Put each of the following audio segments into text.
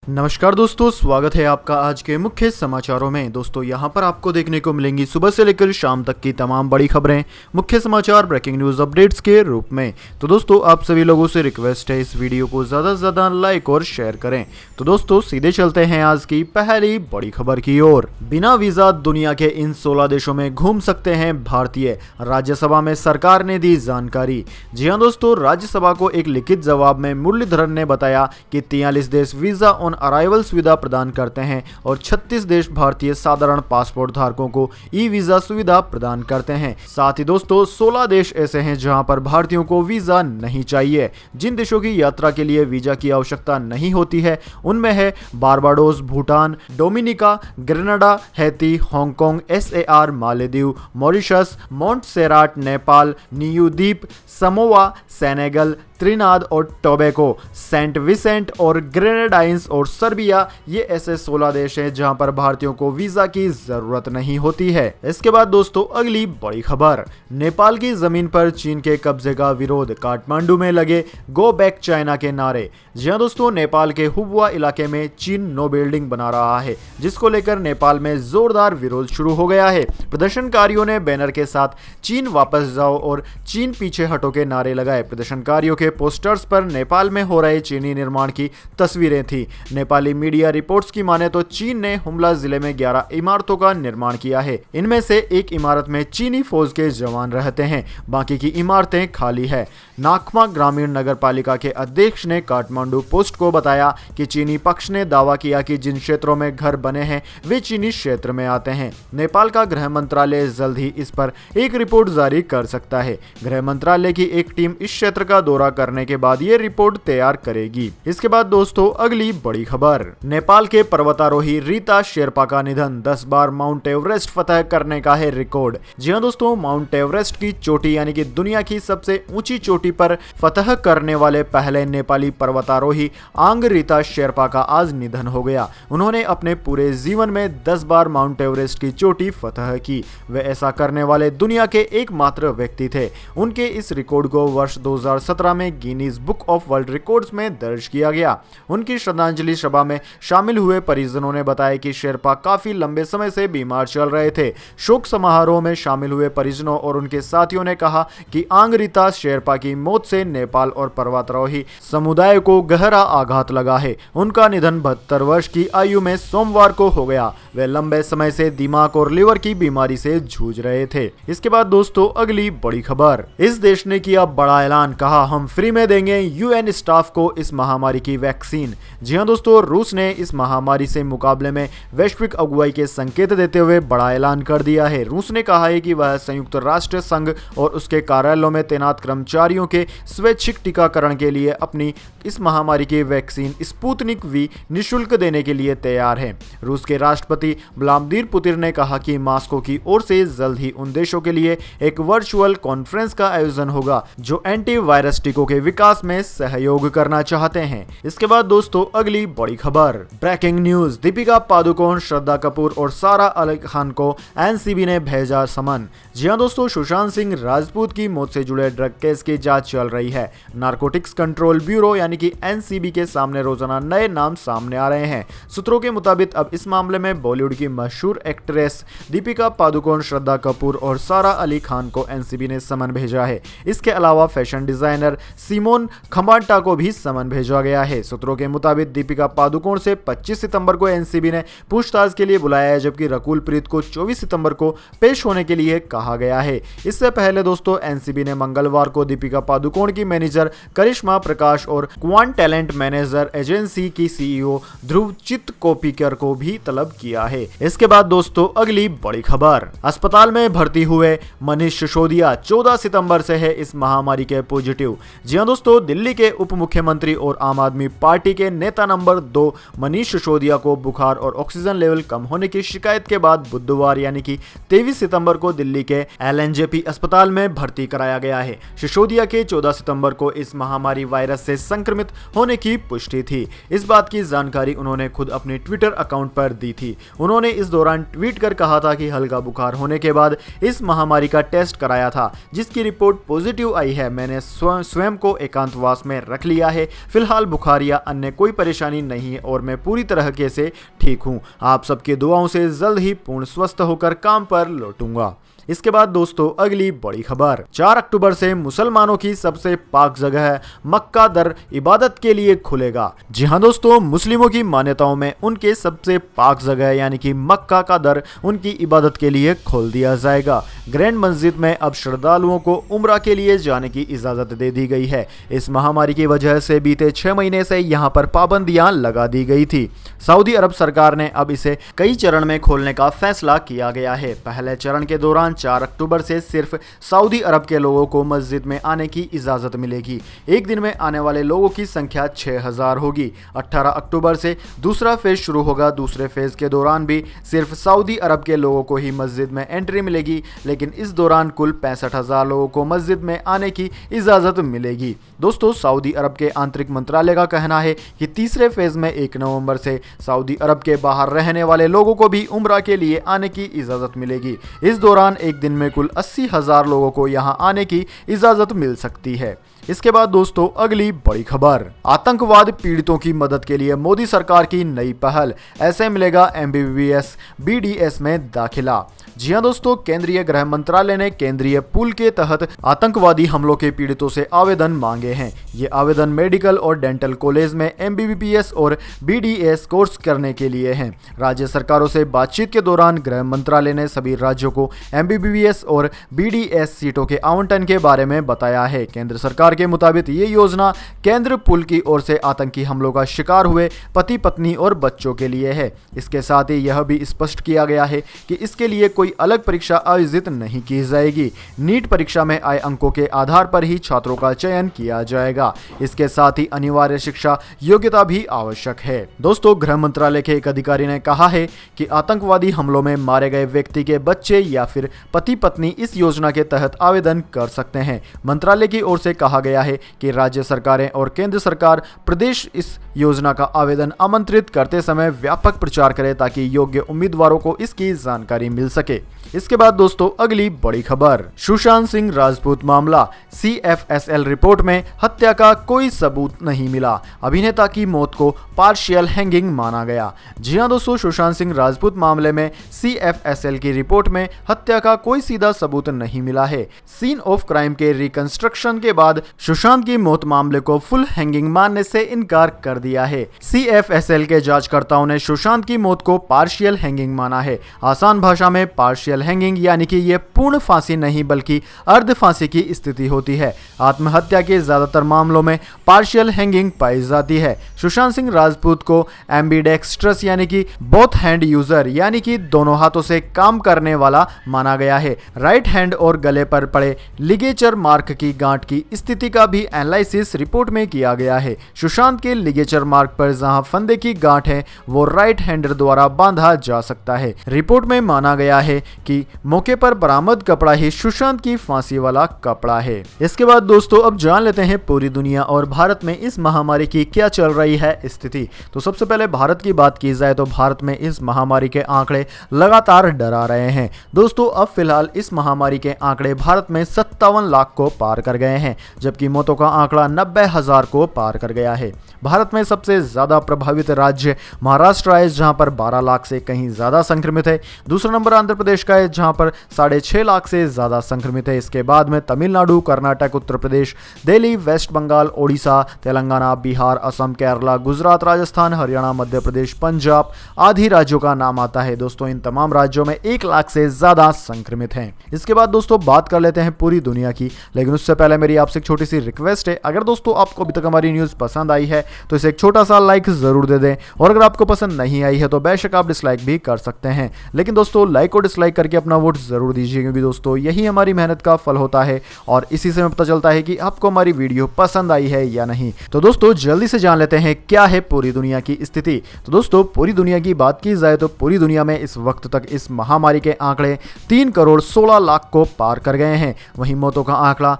नमस्कार दोस्तों, स्वागत है आपका आज के मुख्य समाचारों में। दोस्तों यहां पर आपको देखने को मिलेंगी सुबह से लेकर शाम तक की तमाम बड़ी खबरें, मुख्य समाचार, ब्रेकिंग न्यूज अपडेट्स के रूप में। तो दोस्तों आप सभी लोगों से रिक्वेस्ट है इस वीडियो को ज़्यादा से ज़्यादा लाइक और शेयर करें। तो दोस्तों सीधे चलते हैं आज की पहली बड़ी खबर की ओर। बिना वीज़ा दुनिया के इन 16 देशों में घूम सकते हैं भारतीय, राज्यसभा में सरकार ने दी जानकारी। जी हाँ दोस्तों, राज्यसभा को एक लिखित जवाब में मुरलीधरन ने बताया कि 43 देश वीज़ा ऑन अराइवल सुविधा प्रदान करते हैं और 36 देश भारतीय साधारण पासपोर्ट धारकों को ई वीजा सुविधा प्रदान करते हैं। साथ ही दोस्तों 16 देश ऐसे हैं जहां पर भारतीयों को वीजा नहीं चाहिए। जिन देशों की यात्रा के लिए वीजा की आवश्यकता नहीं होती है उनमें है Barbados, Bhutan, Dominica, Grenada, Haiti, Hong Kong, SAR, Maldives, Mauritius, Montserrat, Nepal, Niue द्वीप, समोआ, सेनेगल, त्रिनाद और टोबैको, सेंट विसेंट और ग्रेनेडाइंस और सर्बिया। ये ऐसे 16 देश हैं जहां पर भारतीयों को वीजा की जरूरत नहीं होती है। इसके बाद दोस्तों अगली बड़ी खबर, नेपाल की जमीन पर चीन के कब्जे का विरोध, काठमांडू में लगे गो बैक चाइना के नारे। जी हाँ दोस्तों, नेपाल के हुबुआ इलाके में चीन नो बिल्डिंग बना रहा है, जिसको लेकर नेपाल में जोरदार विरोध शुरू हो गया है। प्रदर्शनकारियों ने बैनर के साथ चीन वापस जाओ और चीन पीछे हटो के नारे लगाए। प्रदर्शनकारियों के पोस्टर्स पर नेपाल में हो रहे चीनी निर्माण की तस्वीरें थी। नेपाली मीडिया रिपोर्ट्स की माने तो चीन ने हुमला जिले में 11 इमारतों का निर्माण किया है। इनमें से एक इमारत में चीनी फौज के जवान रहते हैं, बाकी की इमारतें खाली है। नाखमा ग्रामीण नगर पालिका के अध्यक्ष ने काठमांडू पोस्ट को बताया कि चीनी पक्ष ने दावा किया कि जिन क्षेत्रों में घर बने हैं वे चीनी क्षेत्र में आते हैं। नेपाल का गृह मंत्रालय जल्द ही इस पर एक रिपोर्ट जारी कर सकता है। गृह मंत्रालय की एक टीम इस क्षेत्र का दौरा करने के बाद ये रिपोर्ट तैयार करेगी। इसके बाद दोस्तों अगली बड़ी खबर, नेपाल के पर्वतारोही रीता शेरपा का निधन, 10 बार माउंट एवरेस्ट फतह करने का है रिकॉर्ड। जी हाँ दोस्तों, माउंट एवरेस्ट की चोटी यानी कि दुनिया की सबसे ऊंची चोटी पर फतह करने वाले पहले नेपाली पर्वतारोही आंग रीता शेरपा का आज निधन हो गया। उन्होंने अपने पूरे जीवन में 10 बार माउंट एवरेस्ट की चोटी फतह की। वे ऐसा करने वाले दुनिया के एकमात्र व्यक्ति थे। उनके इस रिकॉर्ड को वर्ष 2017 में Guinness book of world records में दर्ज किया गया। उनकी श्रद्धांजलि सभा में शामिल हुए परिजनों ने बताया कि शेरपा काफी लंबे समय से बीमार चल रहे थे। शोक समारोह में शामिल हुए परिजनों और उनके साथियों ने कहा कि आंग रीता शेरपा की मौत से नेपाल और पर्वतारोही समुदाय को गहरा आघात लगा है। उनका निधन 72 वर्ष की आयु में सोमवार को हो गया। वे लंबे समय से दिमाग और लिवर की बीमारी से जूझ रहे थे। इसके बाद दोस्तों अगली बड़ी खबर, इस देश ने किया बड़ा ऐलान, कहा हम फ्री में देंगे UN स्टाफ को इस महामारी की वैक्सीन। जी हाँ दोस्तों, रूस ने इस महामारी से मुकाबले में वैश्विक अगुवाई के संकेत देते हुए बड़ा ऐलान कर दिया है। रूस ने कहा है कि वह संयुक्त राष्ट्र संघ और उसके कार्यालयों में तैनात कर्मचारियों के स्वैच्छिक टीकाकरण के लिए अपनी इस महामारी की वैक्सीन स्पुतनिक V निःशुल्क देने के लिए तैयार है। रूस के राष्ट्रपति व्लादिमीर पुतिन ने कहा कि मॉस्को की ओर से जल्द ही उन देशों के लिए एक वर्चुअल कॉन्फ्रेंस का आयोजन होगा जो एंटीवायरस टीकों के विकास में सहयोग करना चाहते हैं। इसके बाद दोस्तों अगली बड़ी खबर, ब्रेकिंग न्यूज, दीपिका पादुकोण, श्रद्धा कपूर और सारा अली खान को NCB ने भेजा समन। जी हाँ दोस्तों, सुशांत सिंह राजपूत की मौत से जुड़े ड्रग केस की जांच चल रही है। नारकोटिक्स कंट्रोल ब्यूरो यानी कि NCB के सामने रोजाना नए नाम सामने आ रहे हैं। सूत्रों के मुताबिक अब इस मामले में बॉलीवुड की मशहूर एक्ट्रेस दीपिका पादुकोण, श्रद्धा कपूर और सारा अली खान को NCB ने समन भेजा है। इसके अलावा फैशन डिजाइनर सिमोन खंबाटा को भी समन भेजा गया है। सूत्रों के मुताबिक दीपिका पादुकोण से 25 सितंबर को NCB ने पूछताछ के लिए बुलाया है, जबकि रकुल प्रीत को 24 सितंबर को पेश होने के लिए कहा गया है। इससे पहले दोस्तों NCB ने मंगलवार को दीपिका पादुकोण की मैनेजर करिश्मा प्रकाश और क्वांट टैलेंट मैनेजर एजेंसी की CEO ध्रुव चित्तकोपीकर को भी तलब किया है। इसके बाद दोस्तों अगली बड़ी खबर, अस्पताल में भर्ती हुए मनीष सिसोदिया 14 सितंबर से है इस महामारी के पॉजिटिव। जी हाँ दोस्तों, दिल्ली के उप मुख्यमंत्री और आम आदमी पार्टी के नेता नंबर 2 मनीष सिसोदिया को बुखार और ऑक्सीजन लेवल कम होने की शिकायत के बाद बुधवार यानी कि 23 सितंबर को दिल्ली के LNJP अस्पताल में भर्ती कराया गया है। सिसोदिया के 14 सितंबर को इस महामारी वायरस से संक्रमित होने की पुष्टि थी। इस बात की जानकारी उन्होंने खुद अपने ट्विटर अकाउंट पर दी थी। उन्होंने इस दौरान ट्वीट कर कहा था कि हल्का बुखार होने के बाद इस महामारी का टेस्ट कराया था, जिसकी रिपोर्ट पॉजिटिव आई है। मैंने स्वयं को एकांतवास में रख लिया है। फिलहाल बुखार या अन्य कोई परेशानी परेशानी नहीं है और मैं पूरी तरीके से ठीक हूँ। आप सबकी दुआओं से जल्द ही पूर्ण स्वस्थ होकर काम पर लौटूंगा। इसके बाद दोस्तों अगली बड़ी खबर, 4 अक्टूबर से मुसलमानों की सबसे पाक जगह मक्का दर इबादत के लिए खुलेगा। जी हां दोस्तों, मुस्लिमों की मान्यताओं में उनके सबसे पाक जगह यानी कि मक्का का दर उनकी इबादत के लिए खोल दिया जाएगा। ग्रैंड मस्जिद में अब श्रद्धालुओं को उम्रा के लिए जाने की इजाजत दे दी गई है। इस महामारी की वजह से बीते 6 महीने से यहां पर पाबंदियां लगा दी गई थी। सऊदी अरब सरकार ने अब इसे कई चरण में खोलने का फैसला किया गया है। पहले चरण के दौरान 4 अक्टूबर से सिर्फ सऊदी अरब के लोगों को मस्जिद में आने की इजाजत मिलेगी। एक दिन में आने वाले लोगों की संख्या 6000 होगी। 18 अक्टूबर से दूसरा फेज शुरू होगा। दूसरे फेज के दौरान भी सिर्फ सऊदी अरब के लोगों को ही मस्जिद में एंट्री मिलेगी, लेकिन इस दौरान कुल 65,000 लोगों को मस्जिद में आने की इजाजत मिलेगी। दोस्तों, सऊदी अरब के आंतरिक मंत्रालय का कहना है कि तीसरे फेज में 1 नवंबर से सऊदी अरब के बाहर रहने वाले लोगों को भी उम्रा के लिए आने की इजाजत मिलेगी। इस दौरान एक दिन में कुल 80,000 लोगों को यहां आने की इजाजत मिल सकती है। इसके बाद दोस्तों अगली बड़ी खबर, आतंकवाद पीड़ितों की मदद के लिए मोदी सरकार की नई पहल, ऐसे मिलेगा MBBS BDS में दाखिला। जी हां दोस्तों, केंद्रीय गृह मंत्रालय ने केंद्रीय पूल के तहत आतंकवादी हमलों के पीड़ितों से आवेदन मांगे हैं। ये आवेदन मेडिकल और डेंटल कॉलेज में MBBS और BDS कोर्स करने के लिए हैं। राज्य सरकारों से बातचीत के दौरान गृह मंत्रालय ने सभी राज्यों को MBBS और BDS सीटों के आवंटन के बारे में बताया है। केंद्र सरकार के मुताबिक ये योजना केंद्र पुल की ओर से आतंकी हमलों का शिकार हुए पति पत्नी और बच्चों के लिए है। इसके साथ ही यह भी स्पष्ट किया गया है कि इसके लिए कोई अलग परीक्षा आयोजित नहीं की जाएगी। नीट परीक्षा में आए अंकों के आधार पर ही छात्रों का चयन किया जाएगा। इसके साथ ही अनिवार्य शिक्षा योग्यता भी आवश्यक है। दोस्तों, गृह मंत्रालय के एक अधिकारी ने कहा है कि आतंकवादी हमलों में मारे गए व्यक्ति के बच्चे या फिर पति पत्नी इस योजना के तहत आवेदन कर सकते हैं। मंत्रालय की ओर से कहा गया है कि राज्य सरकारें और केंद्र सरकार प्रदेश इस योजना का आवेदन आमंत्रित करते समय व्यापक प्रचार करें ताकि योग्य उम्मीदवारों को इसकी जानकारी मिल सके। इसके बाद दोस्तों अगली बड़ी खबर, सुशांत सिंह राजपूत मामला, CFSL रिपोर्ट में हत्या का कोई सबूत नहीं मिला। अभिनेता की मौत को पार्शियल हैंगिंग माना गया। जी हां दोस्तों, सुशांत सिंह राजपूत मामले में CFSL की रिपोर्ट में हत्या का कोई सीधा सबूत नहीं मिला है। सीन ऑफ क्राइम के रिकंस्ट्रक्शन के बाद सुशांत की मौत मामले को फुल हैंगिंग मानने से इनकार कर दिया है। CFSL के जांचकर्ताओं ने सुशांत की मौत को पार्शियल हैंगिंग माना है। आसान भाषा में पार्शियल हैंगिंग यानी कि यह पूर्ण फांसी नहीं बल्कि अर्ध फांसी की स्थिति होती है। आत्महत्या के ज्यादातर मामलों में पार्शियल हैंगिंग पाई जाती है। सुशांत सिंह राजपूत को एम्बिडेक्स्ट्रस यानी कि बोथ हैंड यूजर यानी कि दोनों हाथों से काम करने वाला माना गया है। राइट हैंड और गले पर पड़े लिगेचर मार्क की गांठ की स्थिति का भी एनालिसिस रिपोर्ट में किया गया है। सुशांत के लिगेचर मार्क पर जहां फंदे की गांठ है वो राइट हैंडर द्वारा बांधा जा सकता है। रिपोर्ट में माना गया है कि मौके पर बरामद कपड़ा ही सुशांत की फांसी वाला कपड़ा है। इसके बाद दोस्तों अब जान लेते हैं पूरी दुनिया और भारत में इस महामारी की क्या चल रही है स्थिति। तो सबसे पहले भारत की बात की जाए तो भारत में इस महामारी के आंकड़े लगातार डरा रहे हैं। दोस्तों, अब फिलहाल इस महामारी के आंकड़े भारत में 57 लाख को पार कर गए हैं, जबकि मौतों का आंकड़ा 90,000 को पार कर गया है। भारत में सबसे ज्यादा प्रभावित राज्य महाराष्ट्र है, जहां पर 12 लाख से कहीं ज्यादा संक्रमित है। दूसरा नंबर आंध्र प्रदेश का है, जहां पर 6.5 लाख से ज्यादा संक्रमित है। इसके बाद में तमिलनाडु, कर्नाटक, उत्तर प्रदेश, दिल्ली, वेस्ट बंगाल, ओडिशा, तेलंगाना, बिहार, असम, केरला, गुजरात, राजस्थान, हरियाणा, मध्य प्रदेश, पंजाब आदि राज्यों का नाम आता है। दोस्तों, इन तमाम राज्यों में 1 लाख से ज्यादा संक्रमित हैं। इसके बाद दोस्तों बात कर लेते हैं पूरी दुनिया की, लेकिन उससे पहले मेरी आपसे एक छोटी सी रिक्वेस्ट है। अगर दोस्तों आपको अभी तक हमारी न्यूज पसंद आई है तो इसे एक छोटा सा लाइक जरूर दे दें, और अगर आपको पसंद नहीं आई है तो बेशक आप डिसलाइक भी कर सकते हैं, लेकिन दोस्तों लाइक और डिसलाइक करके अपना वोट जरूर दीजिए, क्योंकि दोस्तों यही हमारी मेहनत का फल होता है और इसी से हमें पता चलता है कि आपको हमारी वीडियो पसंद आई है या नहीं। तो दोस्तों जल्दी से जान लेते हैं क्या है पूरी दुनिया की स्थिति। तो दोस्तों पूरी दुनिया की बात की जाए तो पूरी दुनिया में इस वक्त तक इस महामारी के आंकड़े 3 करोड़ 16 लाख को पार कर गए हैं। वहीं मौतों का आंकड़ा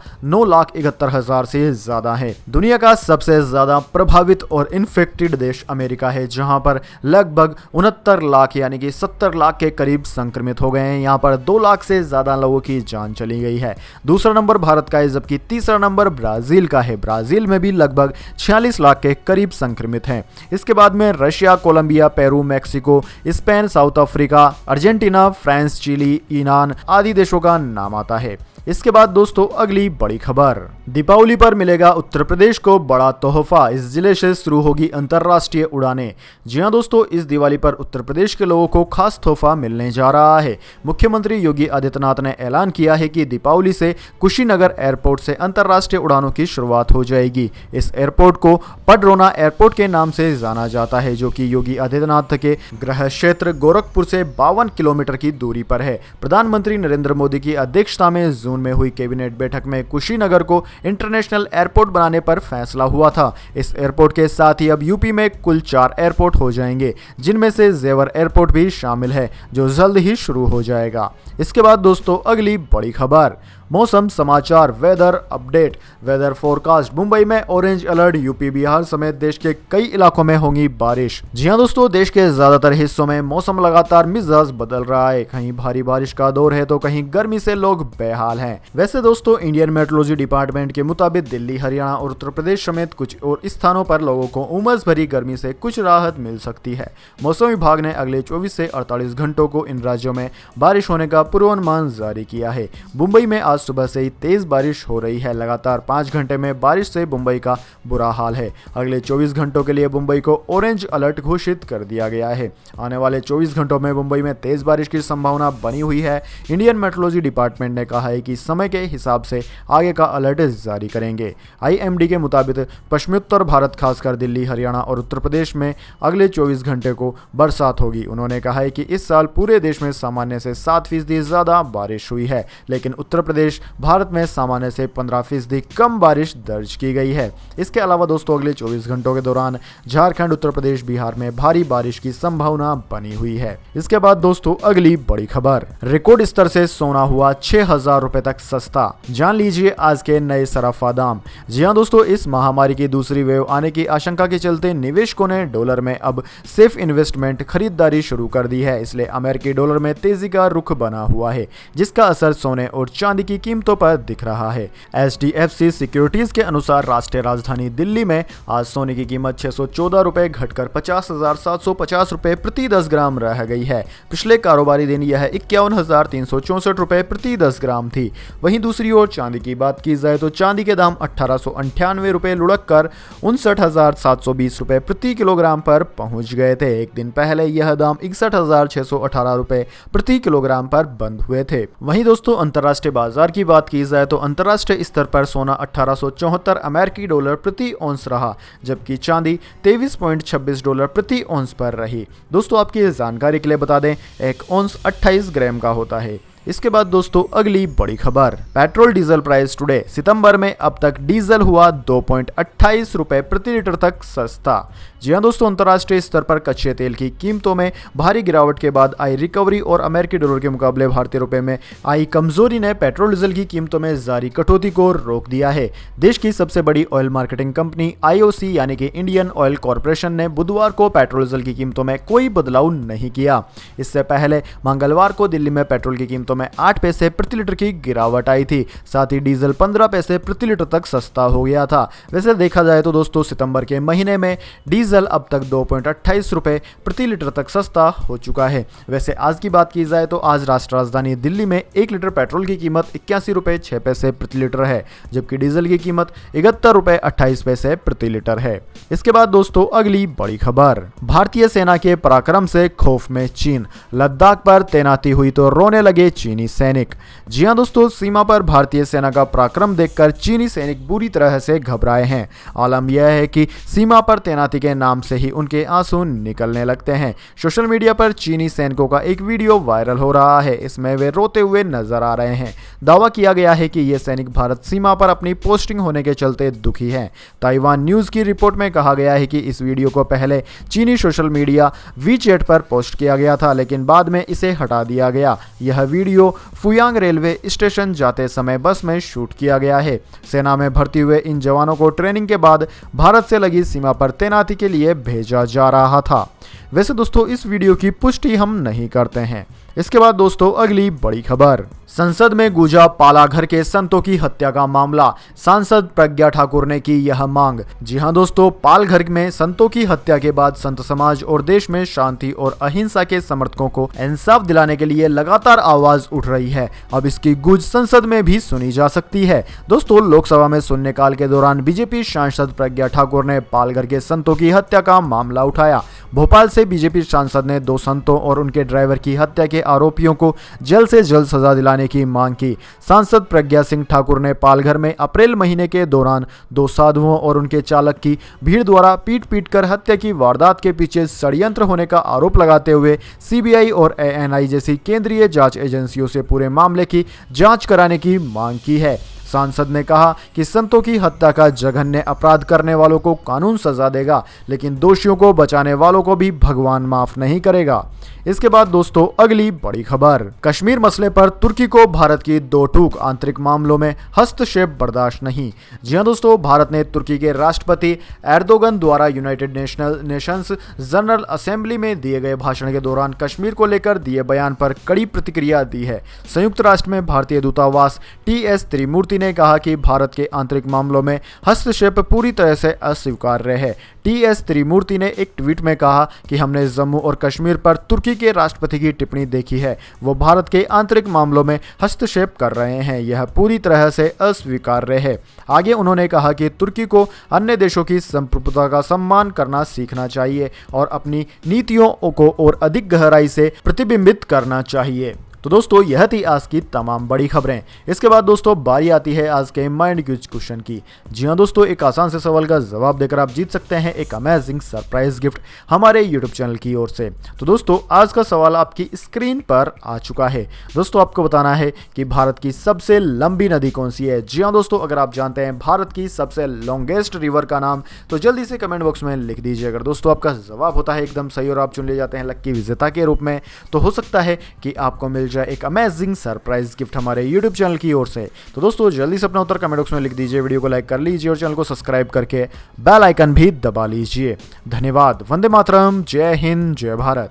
70,000 से ज्यादा है। दुनिया का सबसे ज्यादा प्रभावित और इन्फेक्टेड देश अमेरिका है, जहां पर लगभग 69 लाख यानी कि 70 लाख के करीब संक्रमित हो गए हैं। यहां पर 2 लाख से ज्यादा लोगों की जान चली गई है। दूसरा नंबर भारत का है, जबकि तीसरा नंबर ब्राजील का है। ब्राजील में भी लगभग 46 लाख के करीब संक्रमित हैं। इसके बाद में Russia, Colombia, Peru, Mexico, Spain, South Africa, Argentina, France, Chile, Iran आदि देशों का नाम आता है। इसके बाद दोस्तों अगली बड़ी खबर, दीपावली पर मिलेगा उत्तर प्रदेश को बड़ा तोहफा, इस जिले से शुरू होगी अंतरराष्ट्रीय उड़ानें। जी हां दोस्तों, इस दिवाली पर उत्तर प्रदेश के लोगों को खास तोहफा मिलने जा रहा है। मुख्यमंत्री योगी आदित्यनाथ ने ऐलान किया है कि दीपावली से कुशीनगर एयरपोर्ट से अंतरराष्ट्रीय उड़ानों की शुरुआत हो जाएगी। इस एयरपोर्ट को पडरौना एयरपोर्ट के नाम से जाना जाता है, जो कि योगी आदित्यनाथ के गृह क्षेत्र गोरखपुर से 52 किलोमीटर की दूरी पर है। प्रधानमंत्री नरेंद्र मोदी की अध्यक्षता में जून में हुई कैबिनेट बैठक में कुशीनगर को इंटरनेशनल एयरपोर्ट बनाने पर फैसला हुआ था। इस एयरपोर्ट के साथ ही अब यूपी में कुल 4 एयरपोर्ट हो जाएंगे, जिनमें से जेवर एयरपोर्ट भी शामिल है, जो जल्द ही शुरू हो जाएगा। इसके बाद दोस्तों अगली बड़ी खबर, मौसम समाचार, weather update, weather forecast. Mumbai में ऑरेंज अलर्ट, यूपी बिहार समेत देश के कई इलाकों में होगी बारिश। जी हां दोस्तों, देश के ज्यादातर हिस्सों में मौसम लगातार मिजाज बदल रहा है। कहीं भारी बारिश का दौर है तो कहीं गर्मी से लोग बेहाल हैं। वैसे दोस्तों इंडियन मेट्रोलॉजी डिपार्टमेंट के मुताबिक दिल्ली, हरियाणा और उत्तर प्रदेश समेत कुछ और स्थानों पर लोगों को उमस भरी गर्मी से कुछ राहत मिल सकती है। मौसम विभाग ने अगले 24 से 48 घंटों को इन राज्यों में बारिश होने का पूर्वानुमान जारी किया है। मुंबई में आज सुबह से ही तेज बारिश हो रही है। लगातार 5 घंटे में बारिश से मुंबई का बुरा हाल है। अगले 24 घंटों के लिए मुंबई को ऑरेंज अलर्ट घोषित कर दिया गया है। आने वाले 24 घंटों में मुंबई में तेज बारिश की संभावना बनी हुई है। इंडियन मेट्रोलॉजी डिपार्टमेंट ने कहा है कि समय के हिसाब से आगे का अलर्ट जारी करेंगे। IMD के मुताबिक पश्चिमोत्तर भारत, खासकर दिल्ली, हरियाणा और उत्तर प्रदेश में अगले 24 घंटे को बरसात होगी। उन्होंने कहा है कि इस साल पूरे देश में सामान्य से 7% ज्यादा बारिश हुई है, लेकिन उत्तर प्रदेश भारत में सामान्य से 15% कम बारिश दर्ज की गई है। इसके अलावा दोस्तों अगले 24 घंटों के दौरान झारखंड, उत्तर प्रदेश, बिहार में भारी बारिश की संभावना बनी हुई है। इसके बाद दोस्तों अगली बड़ी खबर, रिकॉर्ड स्तर से सोना हुआ 6,000 रुपए तक सस्ता। जान लीजिए आज के नए सराफा दाम। जी हां दोस्तों, इस महामारी की दूसरी वेव आने की आशंका के चलते निवेशकों ने डॉलर में अब सेफ इन्वेस्टमेंट खरीदारी शुरू कर दी है। इसलिए अमेरिकी डॉलर में तेजी का रुख बना हुआ है, जिसका असर सोने और चांदी की कीमतों पर दिख रहा है। HDFC सिक्योरिटीज के अनुसार राष्ट्रीय राजधानी दिल्ली में आज सोने की कीमत 614 रुपए घटकर 50,750 रुपए प्रति 10 ग्राम रह गई है। पिछले कारोबारी दिन यह 51,364 रुपए प्रति 10 ग्राम थी। वहीं दूसरी ओर चांदी की बात की जाए तो चांदी के दाम 1,898 रुपए लुढ़क कर 59,720 रुपए प्रति किलोग्राम पर पहुंच गए थे। एक दिन पहले यह दाम 61,618 रुपए प्रति किलोग्राम पर बंद हुए थे। वहीं दोस्तों अंतर्राष्ट्रीय बाजार की बात की जाए तो अंतर्राष्ट्रीय स्तर पर सोना 1874 अमेरिकी डॉलर प्रति औंस रहा, जबकि चांदी 23.26 डॉलर प्रति औंस पर रही। दोस्तों आपकी जानकारी के लिए बता दें, एक औंस 28 ग्राम का होता है। इसके बाद दोस्तों अगली बड़ी खबर, पेट्रोल डीजल प्राइस टुडे। सितंबर में अब तक डीजल हुआ 2.28 रुपए प्रति लीटर तक सस्ता। जी हां दोस्तों, अंतर्राष्ट्रीय स्तर पर कच्चे तेल की कीमतों में भारी गिरावट के बाद आई रिकवरी और अमेरिकी डॉलर के मुकाबले भारतीय रुपए में आई कमजोरी ने पेट्रोल डीजल की कीमतों में जारी कटौती को रोक दिया है। देश की सबसे बड़ी ऑयल मार्केटिंग कंपनी IOC यानी कि इंडियन ऑयल कॉर्पोरेशन ने बुधवार को पेट्रोल डीजल की कीमतों में कोई बदलाव नहीं किया। इससे पहले मंगलवार को दिल्ली में पेट्रोल की कीमतों में 8 पैसे प्रति लीटर की गिरावट आई थी। साथ ही डीजल 15 पैसे प्रति लीटर तक सस्ता हो गया था। वैसे देखा जाए तो दोस्तों सितंबर के महीने में डीजल अब तक 2.28 रुपए प्रति लीटर तक सस्ता हो चुका है। वैसे आज की बात की जाए तो आज राष्ट्रीय राजधानी दिल्ली में 1 लीटर पेट्रोल की कीमत 81 रुपए 6 पैसे प्रति लीटर है, जबकि डीजल की कीमत 71 रुपए 28 पैसे प्रति लीटर है। इसके बाद दोस्तों अगली बड़ी खबर, भारतीय सेना के पराक्रम से खौफ में चीन। लद्दाख पर तैनाती हुई तो रोने लगे चीनी सैनिक। जी हां दोस्तों, सीमा पर भारतीय सेना का पराक्रम देखकर चीनी सैनिक बुरी तरह से घबराए हैं। आलम यह है कि सीमा पर तैनाती के नाम से ही उनके आंसू निकलने लगते हैं। सोशल मीडिया पर चीनी सैनिकों का एक वीडियो वायरल हो रहा है। इसमें वे रोते हुए नजर आ रहे हैं। दावा किया गया है कि ये सैनिक भारत सीमा पर अपनी पोस्टिंग होने के चलते दुखी हैं। ताइवान न्यूज की रिपोर्ट में कहा गया है कि इस वीडियो को पहले चीनी सोशल मीडिया WeChat पर पोस्ट किया गया था, लेकिन बाद में इसे हटा दिया गया। यह video video Fuyang railway station जाते समय बस में शूट किया गया है। सेना में भर्ती हुए इन जवानों को ट्रेनिंग के बाद भारत से लगी सीमा पर तैनाती के लिए भेजा जा रहा था। वैसे दोस्तों इस वीडियो की पुष्टि हम नहीं करते हैं। इसके बाद दोस्तों अगली बड़ी खबर, संसद में गूंजा पालाघर के संतों की हत्या का मामला, सांसद प्रज्ञा ठाकुर ने की यह मांग। जी हां दोस्तों, पालघर में संतों की हत्या के बाद संत समाज और देश में शांति और अहिंसा के समर्थकों को इंसाफ दिलाने के लिए लगातार आवाज उठ रही है। अब इसकी गूंज संसद में भी सुनी जा सकती है। दोस्तों लोकसभा में शून्यकाल के दौरान बीजेपी सांसद प्रज्ञा ठाकुर ने पालघर के संतों की हत्या का मामला उठाया। भोपाल से बीजेपी सांसद ने 2 संतों और उनके ड्राइवर की हत्या के आरोपियों को जल्द से जल्द सजा दिलाने की मांग की। सांसद प्रज्ञा सिंह ठाकुर ने पालघर में अप्रैल महीने के दौरान 2 साधुओं और उनके चालक की भीड़ द्वारा पीट कर हत्या की वारदात के पीछे षड्यंत्र होने का आरोप लगाते हुए सीबीआई और एएनआई जैसी केंद्रीय जांच एजेंसियों से पूरे मामले की जांच कराने की मांग की है। सांसद ने कहा कि संतों की हत्या का जघन्य अपराध करने वालों को कानून सजा देगा, लेकिन दोषियों को बचाने वालों को भी भगवान माफ नहीं करेगा। इसके बाद दोस्तों अगली बड़ी खबर, कश्मीर मसले पर तुर्की को भारत की 2 टूक, आंतरिक मामलों में हस्तक्षेप बर्दाश्त नहीं। जी हां दोस्तों, भारत ने तुर्की के राष्ट्रपति एर्दोगन द्वारा यूनाइटेड नेशंस जनरल असेंबली में दिए गए भाषण के दौरान कश्मीर को लेकर दिए बयान पर कड़ी प्रतिक्रिया दी है। संयुक्त राष्ट्र में भारतीय दूतावास टी.एस. त्रिमूर्ति ने कहा कि भारत के आंतरिक मामलों में हस्तक्षेप पूरी तरह से अस्वीकार्य है। टी.एस. त्रिमूर्ति ने एक ट्वीट में कहा कि हमने जम्मू और कश्मीर पर तुर्की के राष्ट्रपति की टिप्पणी देखी है। वो भारत के आंतरिक मामलों में हस्तक्षेप कर रहे हैं, यह पूरी तरह से अस्वीकार्य है। आगे उन्होंने कहा कि तुर्की को अन्य देशों की संप्रभुता का सम्मान करना सीखना चाहिए और अपनी नीतियों को और अधिक गहराई से प्रतिबिंबित करना चाहिए। तो दोस्तों यह थी आज की तमाम बड़ी खबरें। इसके बाद दोस्तों बारी आती है आज के माइंड क्विज क्वेश्चन की। जी हां दोस्तों, एक आसान से सवाल का जवाब देकर आप जीत सकते हैं एक अमेजिंग सरप्राइज गिफ्ट हमारे यूट्यूब चैनल की ओर से। तो दोस्तों आज का सवाल आपकी स्क्रीन पर आ चुका है। दोस्तों आपको बताना है कि भारत की सबसे लंबी नदी कौन सी है। जी हां दोस्तों, अगर आप जानते हैं भारत की सबसे लॉन्गेस्ट रिवर का नाम तो जल्दी से कमेंट बॉक्स में लिख दीजिए। अगर दोस्तों आपका जवाब होता है एकदम सही और आप चुन ले जाते हैं लक्की विजेता के रूप में, तो हो सकता है कि आपको मिल जाए एक अमेजिंग सरप्राइज गिफ्ट हमारे YouTube चैनल की ओर से। तो दोस्तों जल्दी से अपना उत्तर कमेंट बॉक्स में लिख दीजिए, वीडियो को लाइक कर लीजिए और चैनल को सब्सक्राइब करके बेल आइकन भी दबा लीजिए। धन्यवाद। वंदे मातरम। जय हिंद, जय भारत।